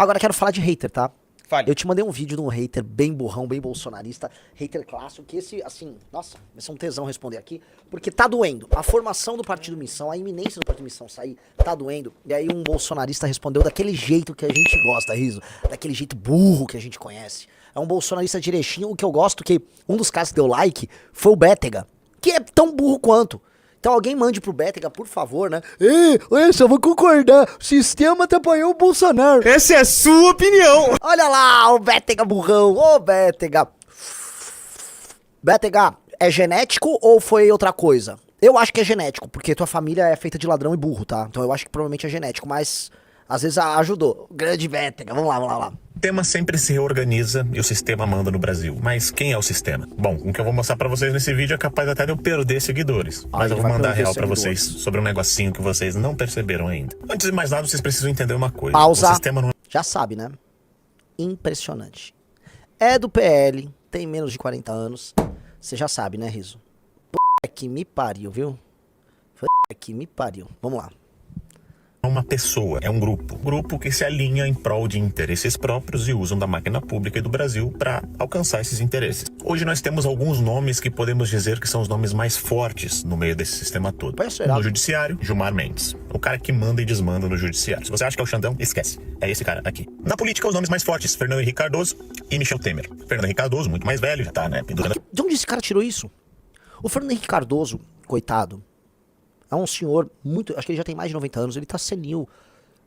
Agora quero falar de hater, tá? Fale. Eu te mandei um vídeo de um hater bem burrão, bem bolsonarista, hater clássico, que esse, assim, nossa, vai ser um tesão responder aqui, porque tá doendo. A formação do Partido Missão, a iminência do Partido Missão sair, tá doendo. E aí um bolsonarista respondeu daquele jeito que a gente gosta, Riso, daquele jeito burro que a gente conhece. É um bolsonarista direitinho, o que eu gosto, que um dos caras que deu like foi o Bétega, que é tão burro quanto. Então alguém mande pro Bétega, por favor, né? Olha só, vou concordar. O sistema atrapalhou o Bolsonaro. Essa é a sua opinião. Olha lá, o Bétega burrão. Ô, Bétega. Bétega, é genético ou foi outra coisa? Eu acho que é genético, porque tua família é feita de ladrão e burro, tá? Então eu acho que provavelmente é genético, mas às vezes ajudou. Grande Bétega, vamos lá, vamos lá, vamos lá. O sistema sempre se reorganiza e o sistema manda no Brasil. Mas quem é o sistema? Bom, o que eu vou mostrar pra vocês nesse vídeo é capaz até de eu perder seguidores. Mas eu vou mandar real pra vocês sobre um negocinho que vocês não perceberam ainda. Antes de mais nada, vocês precisam entender uma coisa. Pausa. O sistema não... Já sabe, né? Impressionante. É do PL, tem menos de 40 anos. Você já sabe, né, Riso? Puta que me pariu, viu? Puta que me pariu. Vamos lá. É uma pessoa, é um grupo. Grupo que se alinha em prol de interesses próprios e usam da máquina pública e do Brasil para alcançar esses interesses. Hoje nós temos alguns nomes que podemos dizer que são os nomes mais fortes no meio desse sistema todo. No judiciário, Gilmar Mendes. O cara que manda e desmanda no judiciário. Se você acha que é o Xandão, esquece. É esse cara aqui. Na política, os nomes mais fortes, Fernando Henrique Cardoso e Michel Temer. Fernando Henrique Cardoso, muito mais velho, já tá, né, pendurando. De onde esse cara tirou isso? O Fernando Henrique Cardoso, coitado, é um senhor muito... Acho que ele já tem mais de 90 anos. Ele tá senil.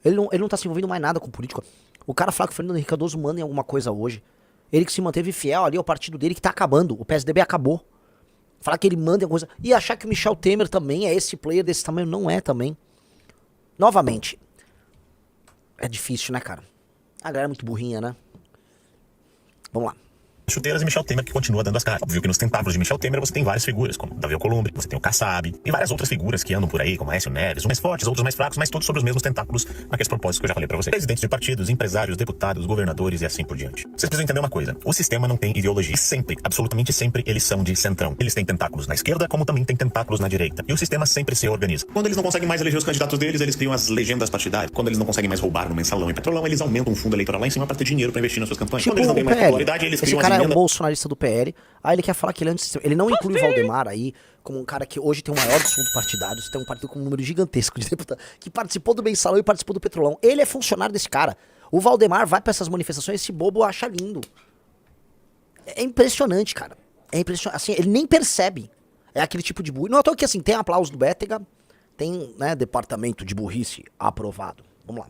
Ele não tá se envolvendo mais nada com política. O cara fala que o Fernando Henrique Cardoso manda em alguma coisa hoje. Ele que se manteve fiel ali ao partido dele que tá acabando. O PSDB acabou. Falar que ele manda em alguma coisa... E achar que o Michel Temer também é esse player desse tamanho. Não é também. Novamente. É difícil, né, cara? A galera é muito burrinha, né? Vamos lá. Chuteiras e Michel Temer que continua dando as caras. Óbvio que nos tentáculos de Michel Temer você tem várias figuras, como Davi Alcolumbre, você tem o Kassab e várias outras figuras que andam por aí, como Aécio Neves, uns mais fortes, outros mais fracos, mas todos sobre os mesmos tentáculos naqueles propósitos que eu já falei pra vocês. Presidentes de partidos, empresários, deputados, governadores e assim por diante. Vocês precisam entender uma coisa, o sistema não tem ideologia. E sempre, absolutamente sempre, eles são de centrão. Eles têm tentáculos na esquerda, como também tem tentáculos na direita. E o sistema sempre se organiza. Quando eles não conseguem mais eleger os candidatos deles, eles criam as legendas partidárias. Quando eles não conseguem mais roubar no mensalão e petrolão, eles aumentam um fundo eleitoral lá em cima pra ter dinheiro pra investir nas suas campanhas. Tipo, quando eles não têm mais popularidade, eles criam esse cara as é um emendas... bolsonarista do PL. Aí ele quer falar que ele é antissistema. Ele não inclui o Valdemar aí como um cara que hoje tem o maior dos fundos partidários, tem um partido com um número gigantesco de deputados, que participou do mensalão e participou do petrolão. Ele é funcionário desse cara. O Valdemar vai pra essas manifestações, esse bobo acha lindo. É impressionante, cara. É impressionante. Assim, ele nem percebe. É aquele tipo de burro. Não é à toa que assim, tem aplauso do Bétega, tem, né, departamento de burrice aprovado. Vamos lá.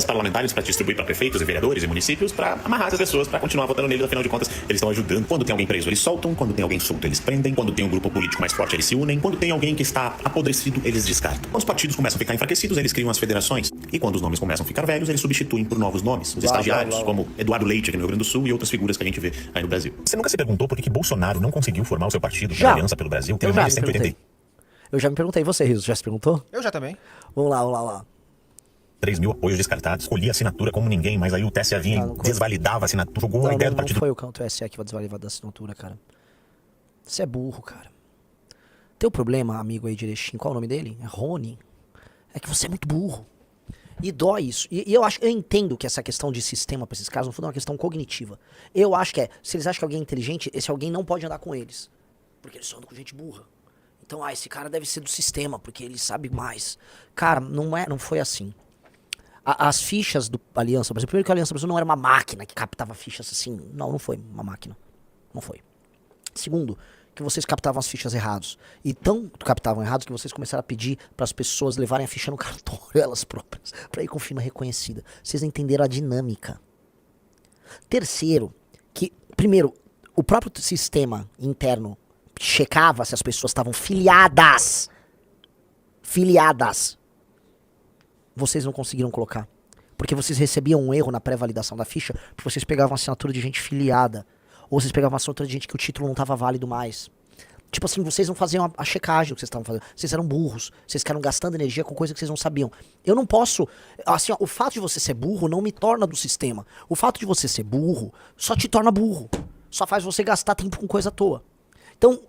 Parlamentares para distribuir para prefeitos e vereadores e municípios para amarrar essas pessoas para continuar votando neles, afinal de contas eles estão ajudando. Quando tem alguém preso eles soltam, quando tem alguém solto eles prendem, quando tem um grupo político mais forte eles se unem, quando tem alguém que está apodrecido eles descartam. Quando os partidos começam a ficar enfraquecidos eles criam as federações e quando os nomes começam a ficar velhos eles substituem por novos nomes, os estagiários como Eduardo Leite aqui no Rio Grande do Sul e outras figuras que a gente vê aí no Brasil. Você nunca se perguntou por que Bolsonaro não conseguiu formar o seu partido pela Aliança pelo Brasil? Teve mais de 180. Eu já me perguntei, você, Riso, já se perguntou? Eu já também. Vamos lá, vamos lá, vamos lá. 3 mil apoios descartados, escolhia a assinatura como ninguém, mas aí o TSE vinha e desvalidava a assinatura, jogou a ideia do partido. Não foi o TSE que vai desvalidar da assinatura, cara. Você é burro, cara. Teu problema, amigo aí direitinho, qual é o nome dele? É Rony. É que você é muito burro. E dói isso. E eu entendo que essa questão de sistema pra esses caras, no fundo, é uma questão cognitiva. Eu acho que se eles acham que alguém é inteligente, esse alguém não pode andar com eles. Porque eles só andam com gente burra. Então, esse cara deve ser do sistema, porque ele sabe mais. Cara, não foi assim. As fichas do Aliança Brasil, primeiro que a Aliança Brasil não era uma máquina que captava fichas assim. Não foi uma máquina. Não foi. Segundo, que vocês captavam as fichas errados. E tão captavam errados que vocês começaram a pedir para as pessoas levarem a ficha no cartório, elas próprias, para ir com firma reconhecida. Vocês entenderam a dinâmica. Terceiro, que, primeiro, o próprio sistema interno checava se as pessoas estavam filiadas. Filiadas. Vocês não conseguiram colocar. Porque vocês recebiam um erro na pré-validação da ficha, porque vocês pegavam assinatura de gente filiada. Ou vocês pegavam assinatura de gente que o título não estava válido mais. Tipo assim, vocês não faziam a checagem do que vocês estavam fazendo. Vocês eram burros. Vocês ficaram gastando energia com coisa que vocês não sabiam. Eu não posso... Assim, ó, o fato de você ser burro não me torna do sistema. O fato de você ser burro só te torna burro. Só faz você gastar tempo com coisa à toa. Então,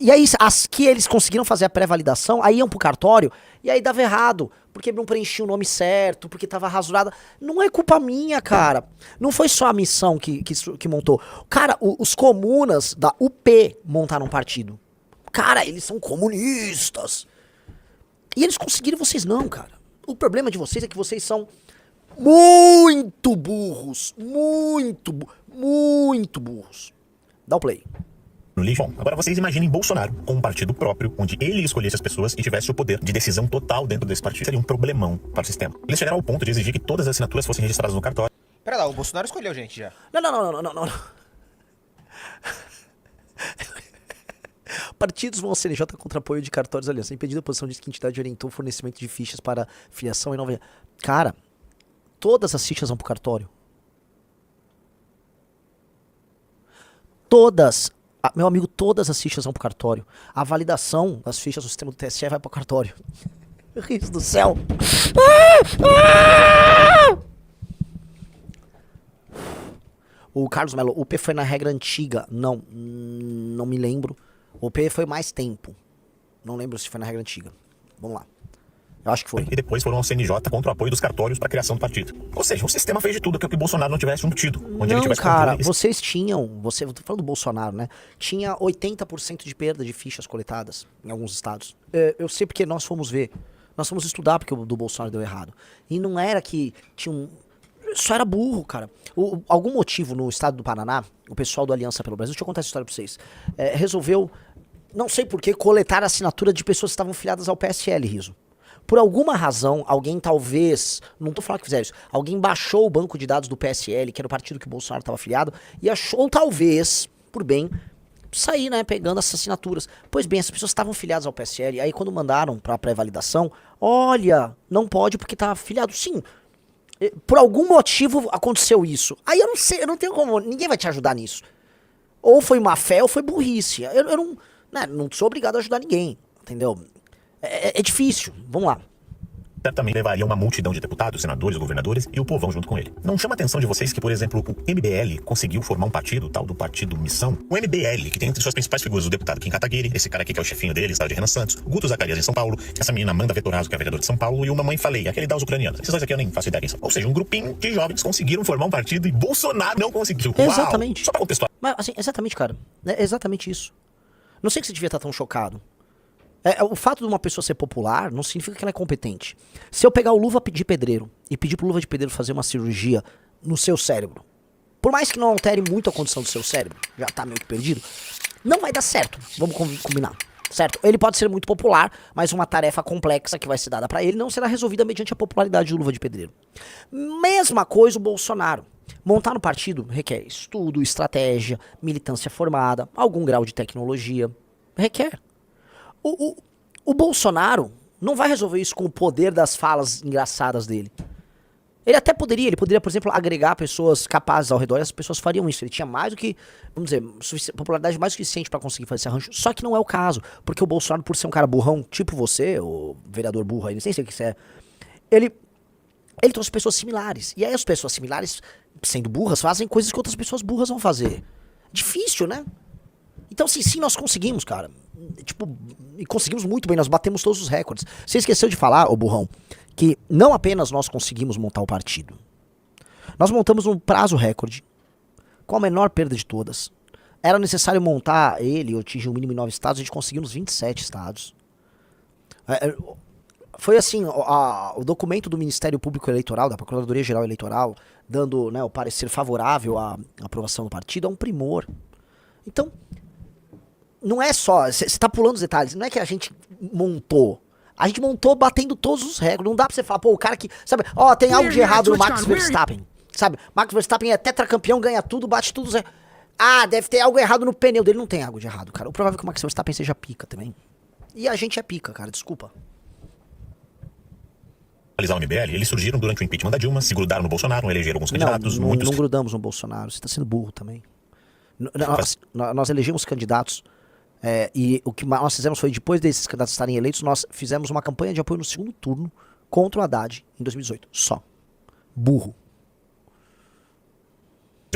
E aí, as que eles conseguiram fazer a pré-validação, aí iam pro cartório, e aí dava errado, porque não preenchia o nome certo, porque tava rasurada. Não é culpa minha, cara. Não foi só a missão que montou. Cara, os comunas da UP montaram um partido. Cara, eles são comunistas. E eles conseguiram, vocês não, cara. O problema de vocês é que vocês são muito burros. Muito burros. Dá o play. No lixo. Bom, agora vocês imaginem Bolsonaro com um partido próprio, onde ele escolhesse as pessoas e tivesse o poder de decisão total dentro desse partido. Seria um problemão para o sistema. Eles chegaram ao ponto de exigir que todas as assinaturas fossem registradas no cartório. Pera lá, o Bolsonaro escolheu gente já. Não. Partidos vão ao CNJ contra apoio de cartórios aliança. Impedida a posição diz que a entidade orientou o fornecimento de fichas para filiação e nova. Cara, todas as fichas vão pro cartório. Todas. Meu amigo, todas as fichas vão pro cartório. A validação das fichas do sistema do TSE vai pro cartório. Deus do céu. O Carlos Melo, o P foi na regra antiga. Não me lembro. O P foi mais tempo. Não lembro se foi na regra antiga. Vamos lá. Eu acho que foi. E depois foram ao CNJ contra o apoio dos cartórios para a criação do partido. Ou seja, o sistema fez de tudo para que o Bolsonaro não tivesse um partido. Onde ele tivesse cara, controle. vocês tinham... eu tô falando do Bolsonaro, né? Tinha 80% de perda de fichas coletadas em alguns estados. Eu sei porque nós fomos ver. Nós fomos estudar porque o do Bolsonaro deu errado. E não era que tinha um... Só era burro, cara. Algum motivo no estado do Paraná, o pessoal do Aliança pelo Brasil, deixa eu contar essa história pra vocês, resolveu, não sei porquê, coletar a assinatura de pessoas que estavam filiadas ao PSL, Riso. Por alguma razão, alguém talvez, não tô falando que fizeram isso, alguém baixou o banco de dados do PSL, que era o partido que o Bolsonaro estava afiliado, e achou, ou talvez, por bem, sair, né, pegando essas assinaturas. Pois bem, essas pessoas estavam filiadas ao PSL, aí quando mandaram pra pré-validação, olha, não pode porque tá afiliado. Sim, por algum motivo aconteceu isso. Aí eu não sei, eu não tenho como, ninguém vai te ajudar nisso. Ou foi má fé ou foi burrice. Eu não, né, não sou obrigado a ajudar ninguém, entendeu? É difícil, vamos lá. Certamente levaria uma multidão de deputados, senadores, governadores e o povão junto com ele. Não chama a atenção de vocês que, por exemplo, o MBL conseguiu formar um partido, tal do Partido Missão? O MBL, que tem entre suas principais figuras o deputado Kim Kataguiri, esse cara aqui que é o chefinho deles, tal de Renan Santos, o Guto Zacarias em São Paulo, essa menina Amanda Vettorazzo, que é vereador de São Paulo, e o Mamãe Falei, aquele das ucranianas. Esses dois aqui eu nem faço ideia quem são. Ou seja, um grupinho de jovens conseguiram formar um partido e Bolsonaro não conseguiu. Uau! Exatamente. Só pra contextualizar. Mas, assim, exatamente, cara. É exatamente isso. Não sei que você devia estar tão chocado. O fato de uma pessoa ser popular não significa que ela é competente. Se eu pegar o Luva de Pedreiro e pedir pro Luva de Pedreiro fazer uma cirurgia no seu cérebro, por mais que não altere muito a condição do seu cérebro, já tá meio que perdido, não vai dar certo. Vamos combinar. Certo? Ele pode ser muito popular, mas uma tarefa complexa que vai ser dada pra ele não será resolvida mediante a popularidade do Luva de Pedreiro. Mesma coisa o Bolsonaro. Montar no partido requer estudo, estratégia, militância formada, algum grau de tecnologia. Requer. O Bolsonaro não vai resolver isso com o poder das falas engraçadas dele. Ele poderia, por exemplo, agregar pessoas capazes ao redor e as pessoas fariam isso. Ele tinha mais do que, vamos dizer, popularidade mais do que suficiente pra conseguir fazer esse arranjo. Só que não é o caso, porque o Bolsonaro, por ser um cara burrão, tipo você, o vereador burro aí, nem sei o que você é, ele trouxe pessoas similares. E aí as pessoas similares, sendo burras, fazem coisas que outras pessoas burras vão fazer. Difícil, né? Então, sim, nós conseguimos, cara. Tipo, e conseguimos muito bem, nós batemos todos os recordes. Você esqueceu de falar, ô burrão, que não apenas nós conseguimos montar o partido. Nós montamos um prazo recorde, com a menor perda de todas. Era necessário montar ele, ou atingir o mínimo em 9 estados, a gente conseguiu nos 27 estados. Foi assim, o documento do Ministério Público Eleitoral, da Procuradoria Geral Eleitoral, dando, né, o parecer favorável à aprovação do partido, é um primor. Então, não é só, você tá pulando os detalhes, não é que a gente montou. A gente montou batendo todos os recordes. Não dá pra você falar, pô, o cara que, sabe, tem algo de errado no Max Verstappen. Sabe, Max Verstappen é tetracampeão, ganha tudo, bate tudo. Deve ter algo errado no pneu dele. Não tem algo de errado, cara. O provável é que o Max Verstappen seja pica também. E a gente é pica, cara, desculpa. O MBL, eles surgiram durante o impeachment da Dilma, se grudaram no Bolsonaro, elegeram alguns candidatos. Muitos... não grudamos no Bolsonaro, você tá sendo burro também. Nós elegemos candidatos. E o que nós fizemos foi, depois desses candidatos estarem eleitos, nós fizemos uma campanha de apoio no segundo turno contra o Haddad em 2018. Só. Burro.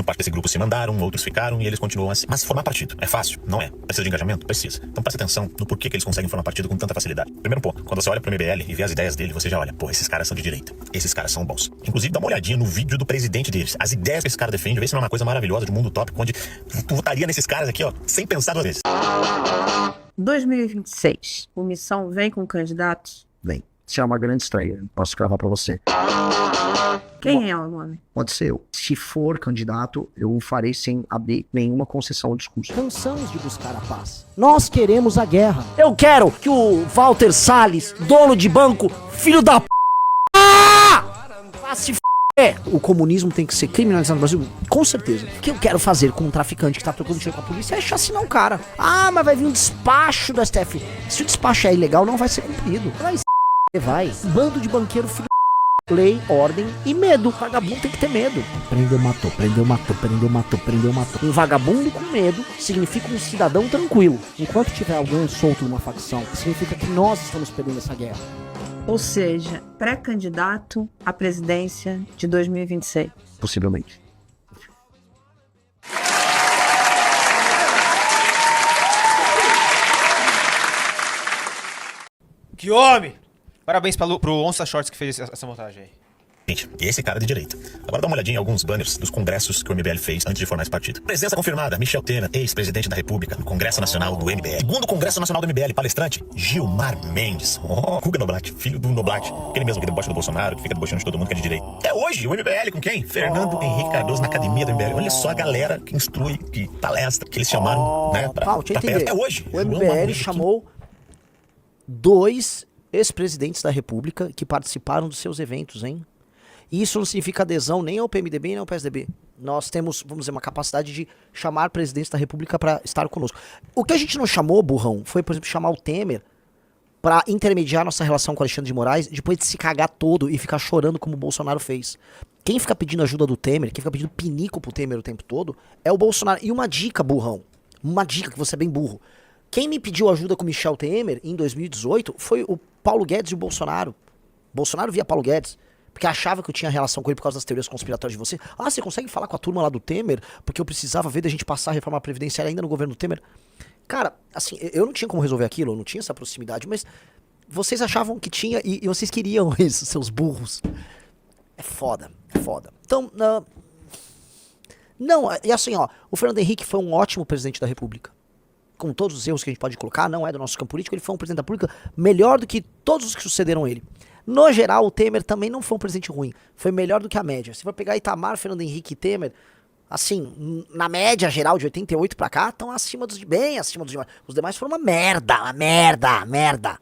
Uma parte desse grupo se mandaram, outros ficaram e eles continuam assim. Mas formar partido é fácil? Não é. Precisa de engajamento? Precisa. Então presta atenção no porquê que eles conseguem formar partido com tanta facilidade. Primeiro ponto, quando você olha pro MBL e vê as ideias dele, você já olha, pô, esses caras são de direita. Esses caras são bons. Inclusive, dá uma olhadinha no vídeo do presidente deles. As ideias que esse cara defende, vê se não é uma coisa maravilhosa de um mundo utópico, onde tu votaria nesses caras aqui, ó, sem pensar duas vezes. 2026, o Missão vem com candidatos? Bem, isso é uma grande estreia, posso cravar pra você. Quem é o nome? Pode ser eu. Se for candidato, eu o farei sem abrir nenhuma concessão ao discurso. Cansamos de buscar a paz. Nós queremos a guerra. Eu quero que o Walter Salles, dono de banco, filho da p... Vá se f... O comunismo tem que ser criminalizado no Brasil? Com certeza. O que eu quero fazer com um traficante que tá trocando dinheiro com a polícia é chacinar o cara. Ah, mas vai vir um despacho do STF. Se o despacho é ilegal, não vai ser cumprido. Vai. Bando de banqueiro, filho da... Lei, ordem e medo. Vagabundo tem que ter medo. Prendeu, matou, prendeu, matou, prendeu, matou, prendeu, matou. Um vagabundo com medo significa um cidadão tranquilo. Enquanto tiver alguém solto numa facção, significa que nós estamos perdendo essa guerra. Ou seja, pré-candidato à presidência de 2026. Possivelmente. Que homem! Parabéns pro Onça Shorts que fez essa montagem aí. Gente, e esse cara de direita. Agora dá uma olhadinha em alguns banners dos congressos que o MBL fez antes de formar esse partido. Presença confirmada, Michel Temer, ex-presidente da República, no Congresso Nacional do MBL. Segundo Congresso Nacional do MBL, palestrante, Gilmar Mendes. Guga Noblat, filho do Noblat. Aquele mesmo que debocha do Bolsonaro, que fica debochando de todo mundo que é de direita. Até hoje, o MBL com quem? Fernando Henrique Cardoso na academia do MBL. Olha só a galera que instrui, que palestra, que eles chamaram, né, pra perto. Até hoje. O MBL chamou 2 ex-presidentes da República que participaram dos seus eventos, hein? E isso não significa adesão nem ao PMDB nem ao PSDB. Nós temos, vamos dizer, uma capacidade de chamar presidentes da República para estar conosco. O que a gente não chamou, burrão, foi, por exemplo, chamar o Temer para intermediar nossa relação com o Alexandre de Moraes, depois de se cagar todo e ficar chorando como o Bolsonaro fez. Quem fica pedindo ajuda do Temer, quem fica pedindo pinico pro Temer o tempo todo, é o Bolsonaro. E uma dica, burrão, uma dica que você é bem burro. Quem me pediu ajuda com o Michel Temer em 2018 foi o Paulo Guedes e o Bolsonaro. Bolsonaro via Paulo Guedes. Porque achava que eu tinha relação com ele por causa das teorias conspiratórias de você. Ah, você consegue falar com a turma lá do Temer? Porque eu precisava ver da gente passar a reforma previdenciária ainda no governo do Temer. Cara, assim, eu não tinha como resolver aquilo, eu não tinha essa proximidade, mas vocês achavam que tinha e vocês queriam isso, seus burros. É foda, é foda. Então, não, e assim, ó, o Fernando Henrique foi um ótimo presidente da República. Com todos os erros que a gente pode colocar, não é do nosso campo político, ele foi um presidente da República melhor do que todos os que sucederam ele. No geral, o Temer também não foi um presidente ruim. Foi melhor do que a média. Se for pegar Itamar, Fernando Henrique e Temer, assim, na média geral de 88 pra cá, estão acima dos bem acima dos demais. Os demais foram uma merda.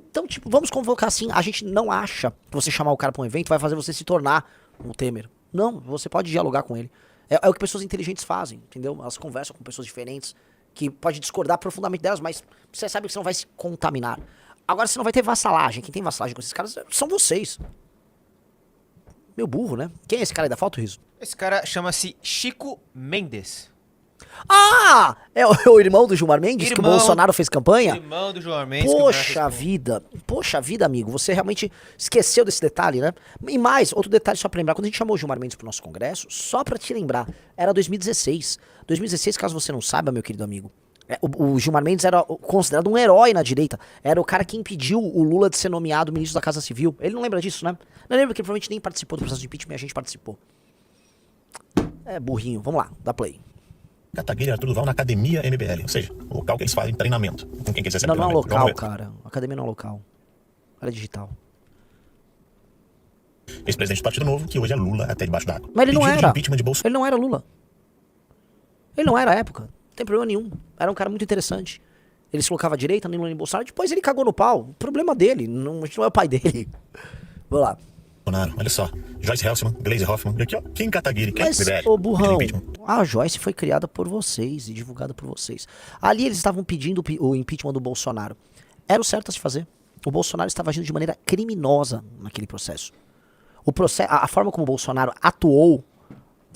Então, tipo, vamos convocar assim. A gente não acha que você chamar o cara pra um evento vai fazer você se tornar um Temer. Não, você pode dialogar com ele. É o que pessoas inteligentes fazem, entendeu? Elas conversam com pessoas diferentes, que pode discordar profundamente delas, mas você sabe que você não vai se contaminar. Agora você não vai ter vassalagem. Quem tem vassalagem com esses caras são vocês. Meu burro, né? Quem é esse cara aí da foto, Riso? Esse cara chama-se Chico Mendes. Ah! É o irmão do Gilmar Mendes, que o Bolsonaro fez campanha? Irmão do Gilmar Mendes. Poxa vida, amigo. Você realmente esqueceu desse detalhe, né? E mais, outro detalhe só pra lembrar. Quando a gente chamou o Gilmar Mendes pro nosso congresso, só pra te lembrar, era 2016. 2016, caso você não saiba, meu querido amigo, o Gilmar Mendes era considerado um herói na direita. Era o cara que impediu o Lula de ser nomeado ministro da Casa Civil. Ele não lembra disso, né? Não lembra que ele provavelmente nem participou do processo de impeachment e a gente participou. É burrinho. Vamos lá, dá play. Kataguiri e Arthur Duval na academia MBL. Ou seja, o local que eles fazem treinamento. Com quem que eles recebem Não é um treinamento. local, cara. A academia não é um local. Ela é digital. Ex-presidente do Partido Novo, que hoje é Lula até debaixo d'água. Mas ele não Pedido de era. impeachment de Bolsonaro. Ele não era Lula. Ele não era à época. Não tem problema nenhum. Era um cara muito interessante. Ele se colocava à direita, nem Lula nem Bolsonaro. Depois ele cagou no pau. O problema dele. Não, a gente não é o pai dele. Vamos lá. Olha só. Joyce Helsman, Gleisi Hoffmann. E aqui, ó. Kim Kataguiri. Quem Mas, MBL? ô burrão, Pedido de impeachment. a Joyce foi criada por vocês e divulgada por vocês. Ali eles estavam pedindo o impeachment do Bolsonaro. Era o certo a se fazer. O Bolsonaro estava agindo de maneira criminosa naquele processo. A forma como o Bolsonaro atuou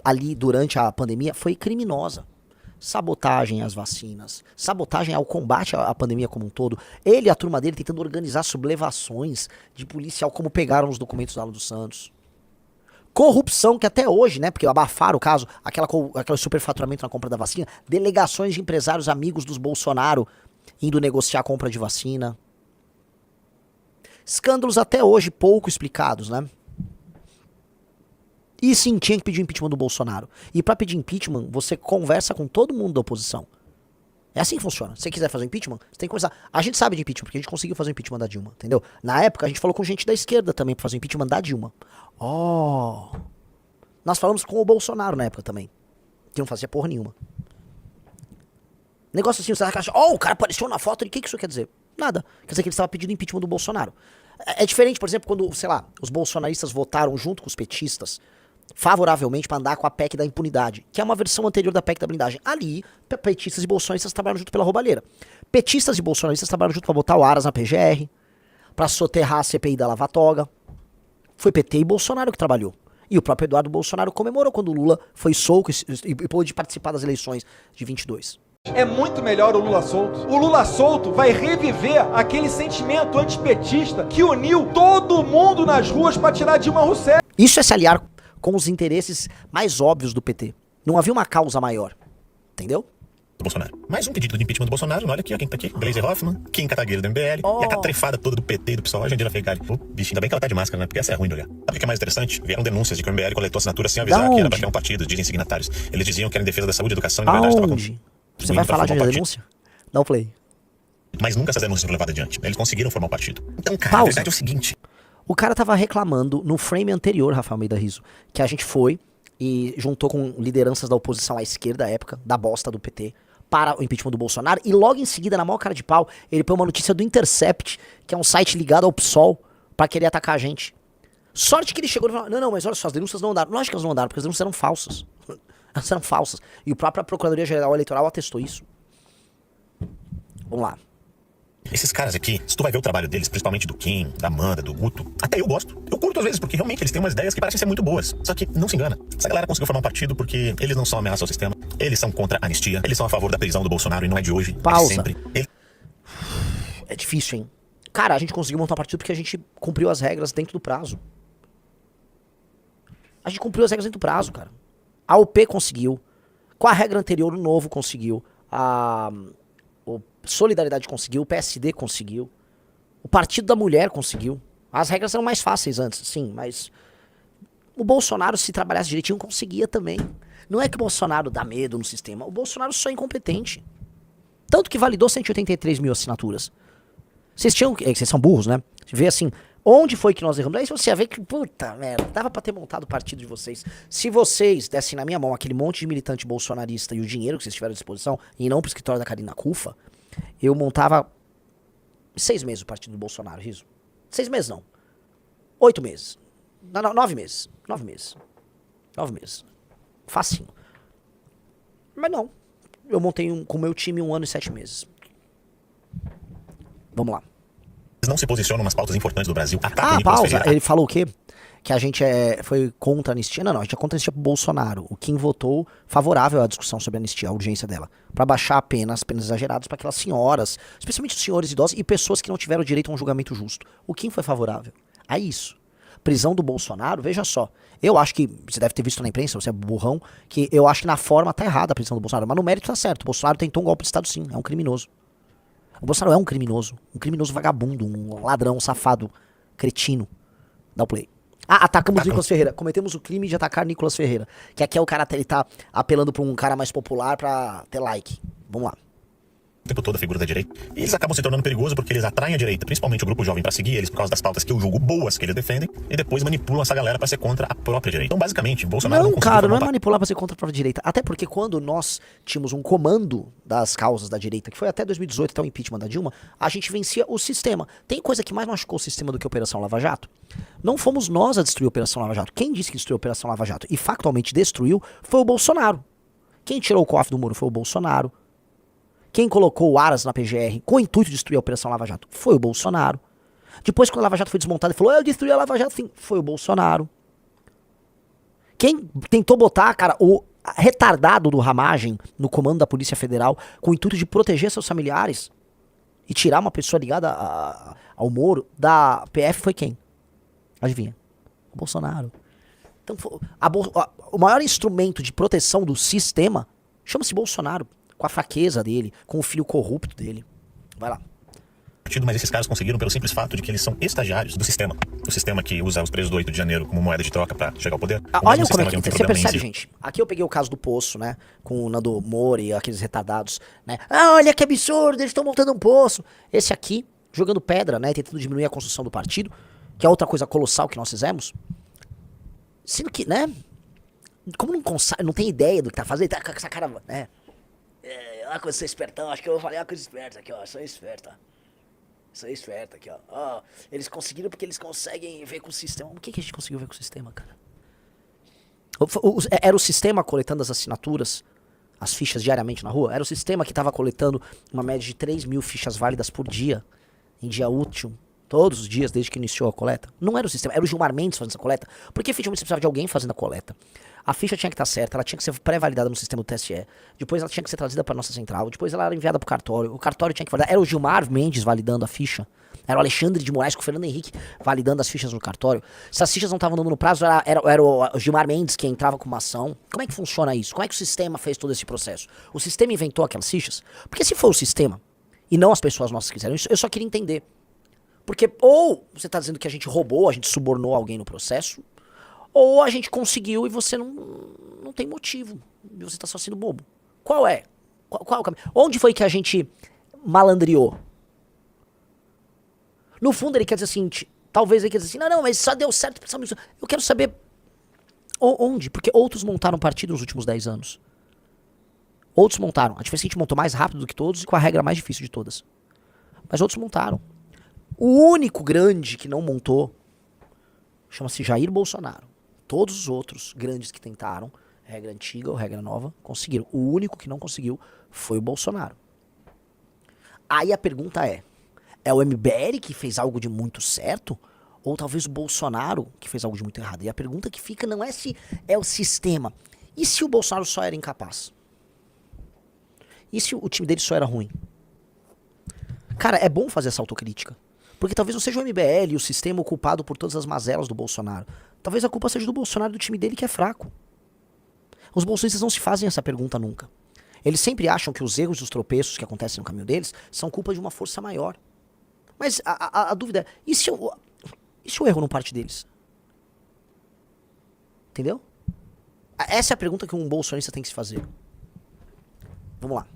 ali durante a pandemia foi criminosa. Sabotagem às vacinas, sabotagem ao combate à pandemia como um todo. Ele e a turma dele tentando organizar sublevações de policial como pegaram os documentos da Aula dos Santos. Corrupção que até hoje, né, porque abafaram o caso, aquele superfaturamento na compra da vacina, delegações de empresários amigos dos Bolsonaro indo negociar a compra de vacina. Escândalos até hoje pouco explicados, né? E sim, tinha que pedir o impeachment do Bolsonaro. E pra pedir impeachment, você conversa com todo mundo da oposição. É assim que funciona. Se você quiser fazer um impeachment, você tem que conversar. A gente sabe de impeachment, porque a gente conseguiu fazer o impeachment da Dilma, entendeu? Na época, a gente falou com gente da esquerda também pra fazer o impeachment da Dilma. Nós falamos com o Bolsonaro na época também. Que não fazia porra nenhuma. Negócio assim, você acha, o cara apareceu na foto, e o que isso quer dizer? Nada. Quer dizer que ele estava pedindo impeachment do Bolsonaro. É diferente, por exemplo, quando, sei lá, os bolsonaristas votaram junto com os petistas favoravelmente pra andar com a PEC da impunidade, que é uma versão anterior da PEC da blindagem. Ali, petistas e bolsonaristas trabalharam junto pela roubalheira. Petistas e bolsonaristas trabalharam junto pra botar o Aras na PGR, pra soterrar a CPI da Lava Toga. Foi PT e Bolsonaro que trabalhou. E o próprio Eduardo Bolsonaro comemorou quando o Lula foi solto e pôde participar das eleições de 22. É muito melhor o Lula solto. O Lula solto vai reviver aquele sentimento antipetista que uniu todo mundo nas ruas para tirar Dilma Rousseff. Isso é se aliar com os interesses mais óbvios do PT. Não havia uma causa maior. Entendeu? Do Bolsonaro. Mais um pedido de impeachment do Bolsonaro. Olha aqui, ó, quem tá aqui. Gleisi Hoffmann, Kim Kataguiri do MBL e a catrefada toda do PT e do PSOL, a Jandira Fegali. Pô, bicho, ainda bem que ela tá de máscara, né? Porque essa é ruim de olhar. Sabe o que é mais interessante? Vieram denúncias de que o MBL coletou assinaturas sem avisar que era pra criar um partido, dizem signatários. Eles diziam que era em defesa da saúde, educação e na verdade estava com... Você vai falar de denúncia? Dá o play. Mas nunca essas denúncias foram levadas adiante. Eles conseguiram formar um partido. Então, cara, Pausa. a verdade é o seguinte. O cara tava reclamando no frame anterior, Rafael Almeida Rizzo, que a gente foi e juntou com lideranças da oposição à esquerda, à época, da bosta do PT, para o impeachment do Bolsonaro. E logo em seguida, na maior cara de pau, ele põe uma notícia do Intercept, que é um site ligado ao PSOL, pra querer atacar a gente. Sorte que ele chegou e falou, não, mas olha só, as denúncias não andaram. Lógico que elas não andaram, porque as denúncias eram falsas. Elas eram falsas. E a própria Procuradoria-Geral Eleitoral atestou isso. Vamos lá. Esses caras aqui, se tu vai ver o trabalho deles, principalmente do Kim, da Amanda, do Guto, até eu gosto. Eu curto às vezes, porque realmente eles têm umas ideias que parecem ser muito boas. Só que, não se engana, essa galera conseguiu formar um partido porque eles não são ameaça ao sistema, eles são contra a anistia, eles são a favor da prisão do Bolsonaro e não é de hoje, Pausa. é sempre. É difícil, hein? Cara, a gente conseguiu montar um partido porque a gente cumpriu as regras dentro do prazo. A gente cumpriu as regras dentro do prazo, cara. A UP conseguiu. Com a regra anterior, o Novo conseguiu. O Solidariedade conseguiu. O PSD conseguiu. O Partido da Mulher conseguiu. As regras eram mais fáceis antes, sim, mas o Bolsonaro, se trabalhasse direitinho, conseguia também. Não é que o Bolsonaro dá medo no sistema. O Bolsonaro só é incompetente. Tanto que validou 183 mil assinaturas. Vocês são burros, né? Vê assim, onde foi que nós erramos? Aí você ia ver que, puta merda, dava pra ter montado o partido de vocês. Se vocês dessem na minha mão aquele monte de militante bolsonarista e o dinheiro que vocês tiveram à disposição, e não pro escritório da Karina Cufa, eu montava 6 meses o partido do Bolsonaro, Riso. 6 meses não. 8 meses. Não, 9 meses. 9 meses. 9 meses. Facinho. Mas não. Eu montei com o meu time 1 ano e 7 meses. Vamos lá. Eles não se posicionam nas pautas importantes do Brasil. Atacam Nicolas pausa. Ferreira. Ele falou o quê? Que a gente foi contra a anistia. Não, a gente é contra a anistia pro Bolsonaro. O Kim votou favorável à discussão sobre a anistia, a urgência dela. Pra baixar as penas exageradas pra aquelas senhoras, especialmente os senhores idosos e pessoas que não tiveram direito a um julgamento justo. O Kim foi favorável a isso. Prisão do Bolsonaro, veja só. Eu acho que, você deve ter visto na imprensa, você é burrão, que eu acho que na forma tá errada a prisão do Bolsonaro, mas no mérito tá certo. O Bolsonaro tentou um golpe de Estado sim, é um criminoso. O Bolsonaro é um criminoso vagabundo, um ladrão, um safado, cretino. Dá o play. Atacamos Nicolas Ferreira. Cometemos o crime de atacar Nicolas Ferreira. Que aqui é o cara, ele tá apelando pra um cara mais popular pra ter like. Vamos lá. O tempo todo a figura da direita. E eles acabam se tornando perigosos porque eles atraem a direita, principalmente o grupo jovem, pra seguir eles por causa das pautas que eu julgo boas que eles defendem, e depois manipulam essa galera pra ser contra a própria direita. Então, basicamente, Bolsonaro não conseguiu cara, não é formar manipular pra ser contra a própria direita. Até porque quando nós tínhamos um comando das causas da direita, que foi até 2018, até o impeachment da Dilma, a gente vencia o sistema. Tem coisa que mais machucou o sistema do que a Operação Lava Jato? Não fomos nós a destruir a Operação Lava Jato. Quem disse que destruiu a Operação Lava Jato e factualmente destruiu foi o Bolsonaro. Quem tirou o cofre do muro foi o Bolsonaro. Quem colocou o Aras na PGR com o intuito de destruir a Operação Lava Jato foi o Bolsonaro. Depois, quando a Lava Jato foi desmontada, ele falou, eu destruí a Lava Jato sim, foi o Bolsonaro. Quem tentou botar, cara, o retardado do Ramagem no comando da Polícia Federal com o intuito de proteger seus familiares e tirar uma pessoa ligada ao Moro da PF foi quem? Adivinha? O Bolsonaro. Então, o maior instrumento de proteção do sistema chama-se Bolsonaro, com a fraqueza dele, com o filho corrupto dele. Vai lá. Mas esses caras conseguiram pelo simples fato de que eles são estagiários do sistema. O sistema que usa os presos do 8 de janeiro como moeda de troca pra chegar ao poder. Olha como é que você percebe, gente. Aqui eu peguei o caso do Poço, né? Com o Nando Moura e aqueles retardados, né? Ah, olha que absurdo, eles estão montando um poço. Esse aqui, jogando pedra, né? Tentando diminuir a construção do partido, que é outra coisa colossal que nós fizemos. Sendo que, né? Como não tem ideia do que tá fazendo, tá com essa cara, né? Olha como eu sou espertão, acho que eu vou falar uma coisa esperta aqui, ó. Sou esperta. Sou esperta aqui, ó. Eles conseguiram porque eles conseguem ver com o sistema. O que a gente conseguiu ver com o sistema, cara? Era o sistema coletando as assinaturas, as fichas diariamente na rua? Era o sistema que estava coletando uma média de 3 mil fichas válidas por dia, em dia útil, todos os dias, desde que iniciou a coleta? Não era o sistema, era o Gilmar Mendes fazendo essa coleta. Porque efetivamente você precisava de alguém fazendo a coleta. A ficha tinha que estar certa, ela tinha que ser pré-validada no sistema do TSE. Depois ela tinha que ser trazida para nossa central. Depois ela era enviada para o cartório tinha que validar. Era o Gilmar Mendes validando a ficha. Era o Alexandre de Moraes com o Fernando Henrique validando as fichas no cartório. Se as fichas não estavam dando no prazo, era o Gilmar Mendes que entrava com uma ação. Como é que funciona isso? Como é que o sistema fez todo esse processo? O sistema inventou aquelas fichas? Porque se foi o sistema, e não as pessoas nossas que fizeram isso, eu só queria entender. Porque ou você está dizendo que a gente roubou, a gente subornou alguém no processo, ou a gente conseguiu e você não tem motivo. E você está só sendo bobo. Qual é? Qual é o caminho? Onde foi que a gente malandreou? No fundo ele quer dizer assim, talvez ele quer dizer assim, não, mas só deu certo. Eu quero saber onde, porque outros montaram partido nos últimos 10 anos. Outros montaram. A diferença é que a gente montou mais rápido do que todos e com a regra mais difícil de todas. Mas outros montaram. O único grande que não montou chama-se Jair Bolsonaro. Todos os outros grandes que tentaram, regra antiga ou regra nova, conseguiram. O único que não conseguiu foi o Bolsonaro. Aí a pergunta é o MBL que fez algo de muito certo? Ou talvez o Bolsonaro que fez algo de muito errado? E a pergunta que fica não é se é o sistema. E se o Bolsonaro só era incapaz? E se o time dele só era ruim? Cara, é bom fazer essa autocrítica. Porque talvez não seja o MBL e o sistema o culpado por todas as mazelas do Bolsonaro. Talvez a culpa seja do Bolsonaro e do time dele que é fraco. Os bolsonistas não se fazem essa pergunta nunca. Eles sempre acham que os erros e os tropeços que acontecem no caminho deles são culpa de uma força maior. Mas a dúvida é, e se o erro não parte deles? Entendeu? Essa é a pergunta que um bolsonista tem que se fazer. Vamos lá.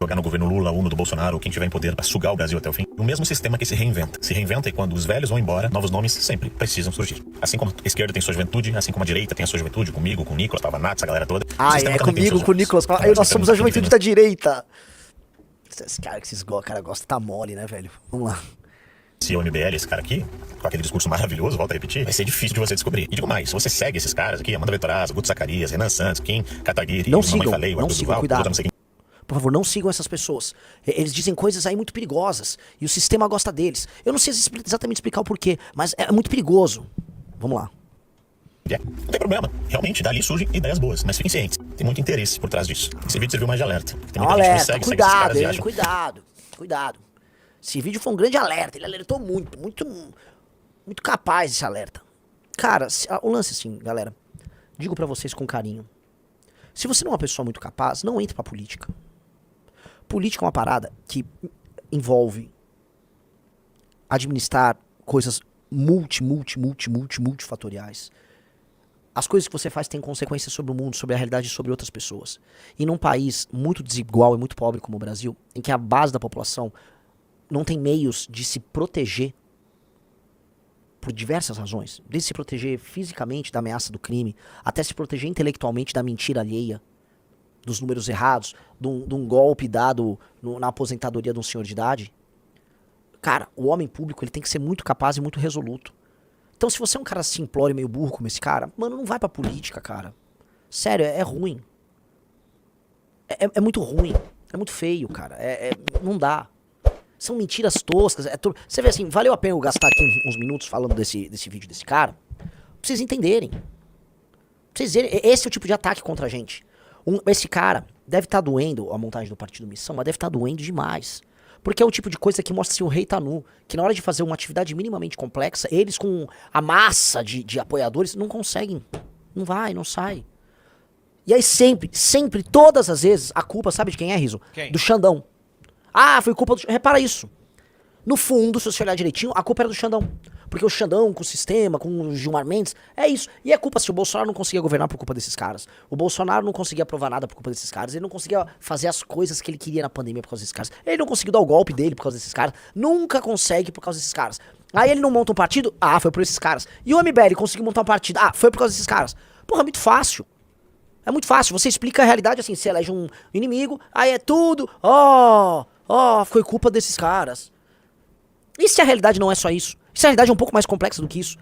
Jogar no governo Lula, Uno do Bolsonaro, ou quem tiver em poder pra sugar o Brasil até o fim. O mesmo sistema que se reinventa. Se reinventa e quando os velhos vão embora, novos nomes sempre precisam surgir. Assim como a esquerda tem sua juventude, assim como a direita tem a sua juventude, comigo, com o Nicolas, Pavanato, a galera toda. É comigo, com o Nicolas. Nós somos a juventude da direita. Esse cara que esses cara gosta tá mole, né, velho? Vamos lá. Se o MBL, esse cara aqui, com aquele discurso maravilhoso, volta a repetir, vai ser difícil de você descobrir. E digo mais, se você segue esses caras aqui, Amanda Vetorazzo, Guto Zacarias, Renan Santos, Kim Kataguiri, não sigam, Falei, não sigam, cuidado. Por favor, não sigam essas pessoas. Eles dizem coisas aí muito perigosas. E o sistema gosta deles. Eu não sei exatamente explicar o porquê, mas é muito perigoso. Vamos lá. Não tem problema. Realmente, dali surgem ideias boas. Mas fiquem cientes. Tem muito interesse por trás disso. Esse vídeo serviu mais de alerta. Tem muita gente que alerta, segue, cuidado, segue acham... cuidado. Esse vídeo foi um grande alerta. Ele alertou muito capaz esse alerta. Cara, o lance assim, galera. Digo pra vocês com carinho. Se você não é uma pessoa muito capaz, não entre pra política. Política é uma parada que envolve administrar coisas multifatoriais. As coisas que você faz têm consequências sobre o mundo, sobre a realidade e sobre outras pessoas. E num país muito desigual e muito pobre como o Brasil, em que a base da população não tem meios de se proteger por diversas razões, desde se proteger fisicamente da ameaça do crime, até se proteger intelectualmente da mentira alheia, dos números errados, de um golpe dado na aposentadoria de um senhor de idade. Cara, o homem público ele tem que ser muito capaz e muito resoluto. Então se você é um cara simplório e meio burro como esse cara, mano, não vai pra política, cara. Sério, é ruim. É muito ruim. É muito feio, cara. Não dá. São mentiras toscas. Você vê assim, valeu a pena eu gastar aqui uns minutos falando desse vídeo desse cara? Pra vocês entenderem. Pra vocês verem, esse é o tipo de ataque contra a gente. Esse cara deve estar doendo a montagem do Partido Missão, mas deve estar doendo demais. Porque é o tipo de coisa que mostra se o rei tá nu. Que na hora de fazer uma atividade minimamente complexa, eles com a massa de apoiadores não conseguem. Não vai, não sai. E aí sempre, todas as vezes, a culpa, sabe de quem é, Riso? Quem? Do Xandão. Ah, foi culpa do... Repara isso. No fundo, se você olhar direitinho, a culpa era do Xandão. Porque o Xandão, com o sistema, com o Gilmar Mendes, é isso. E é culpa se o Bolsonaro não conseguia governar por culpa desses caras. O Bolsonaro não conseguia aprovar nada por culpa desses caras. Ele não conseguia fazer as coisas que ele queria na pandemia por causa desses caras. Ele não conseguiu dar o golpe dele por causa desses caras. Nunca consegue por causa desses caras. Aí ele não monta um partido? Ah, foi por esses caras. E o MBL conseguiu montar um partido? Ah, foi por causa desses caras. Porra, é muito fácil. É muito fácil. Você explica a realidade assim. Você elege um inimigo, aí é tudo. Foi culpa desses caras. E se a realidade não é só isso? E se a realidade é um pouco mais complexa do que isso?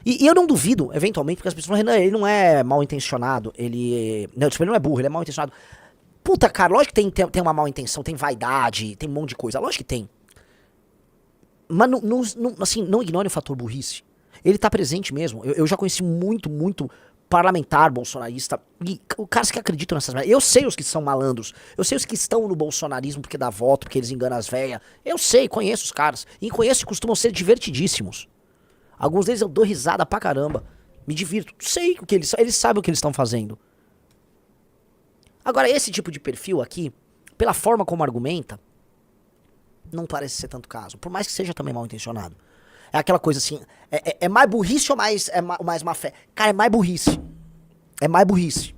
E eu não duvido, eventualmente, porque as pessoas falam, Renan, ele não é mal intencionado, ele não é burro, ele é mal intencionado. Puta, cara, lógico que tem uma mal intenção, tem vaidade, tem um monte de coisa, lógico que tem. Mas não ignore o fator burrice. Ele tá presente mesmo. Eu já conheci muito parlamentar bolsonarista e caras que acreditam nessas merdas. Eu sei os que são malandros. Eu sei os que estão no bolsonarismo porque dá voto, porque eles enganam as velhas. Eu sei, conheço os caras. E conheço e costumam ser divertidíssimos. Alguns deles eu dou risada pra caramba. Me divirto. Sei o que eles sabem o que eles estão fazendo. Agora, esse tipo de perfil aqui, pela forma como argumenta, não parece ser tanto caso. Por mais que seja também mal intencionado. É aquela coisa assim, é mais burrice ou mais má fé? Cara, é mais burrice. É mais burrice.